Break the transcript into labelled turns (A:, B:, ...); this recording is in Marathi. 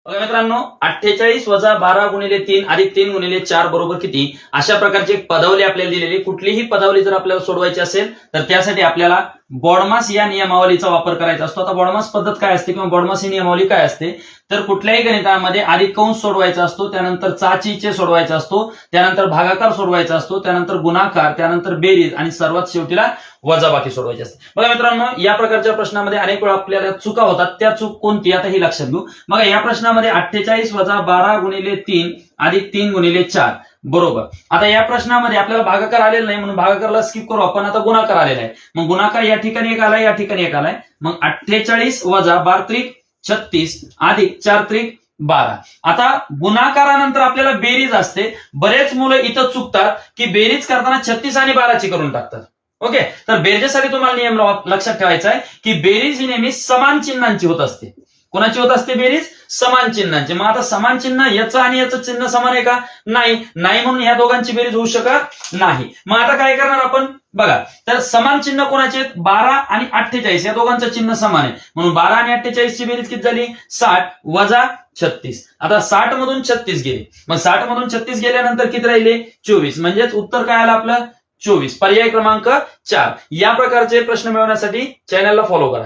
A: बघा मित्रांनो, 48 वजा 12 गुणिले 3 अधिक 3 गुणिले 4 बरोबर किती? अशा प्रकारची एक पदावली आपल्याला दिलेली. कुठलीही पदावली जर आपल्याला सोडवायची असेल तर त्यासाठी आपल्याला बॉडमास या नियमावलीचा वापर करायचा असतो. आता बॉडमास पद्धत काय असते किंवा बॉडमास ही नियमावली काय असते? तर कुठल्याही गणितामध्ये आधी कंस सोडवायचा असतो, त्यानंतर चाचीचे सोडवायचा असतो, त्यानंतर भागाकार सोडवायचा असतो, त्यानंतर गुणाकार, त्यानंतर बेरीज आणि सर्वात शेवटीला वजाबाकी सोडवायची असते. बघा मित्रांनो, या प्रकारच्या प्रश्नामध्ये अनेक वेळा आपल्याला चुका होतात. त्या चूक कोणती आता ही लक्षात घेऊ. मग या प्रश्नामध्ये 48 वजा 12 गुणिले 3 अधिक 3 गुणिले 4 बरोबर. आता या प्रश्नामध्ये आपल्याला भागाकार आलेला नाही म्हणून भागाकारला स्किप करू आपण. आता गुणाकार आलेला आहे. मग गुणाकार या ठिकाणी एक आलाय, या ठिकाणी एक आलाय. मग 48 वजा 12 त्रिक 36 अधिक 4 त्रिक 12. आता गुणाकारानंतर आपल्याला बेरीज असते. बरेच मुलं इथं चुकतात की बेरीज करताना 36 आणि 12ची करून टाकतात. ओके, तर बेरजेसाठी तुम्हाला नियम लक्षात ठेवायचा आहे की बेरीज ही नेहमी समान चिन्हांची होत असते. कोणाची होत असते बेरीज? समान चिन्हांची. मग आता समान चिन्ह याचं आणि याचं चिन्ह समान आहे का? नाही म्हणून ह्या दोघांची बेरीज होऊ शकत नाही. मग आता काय करणार आपण? बघा, तर समान चिन्ह कोणाचे आहेत? 12 आणि 48 या दोघांचं चिन्ह समान आहे म्हणून 12 आणि 48 ची बेरीज किती झाली? 60 वजा 36. आता 60 मधून 36 गेले. मग 60 मधून 36 गेल्यानंतर किती राहिले? 24. म्हणजेच उत्तर काय आलं आपलं? 24. पर्याय क्रमांक 4. या प्रकारचे प्रश्न मिळवण्यासाठी चॅनलला फॉलो करा.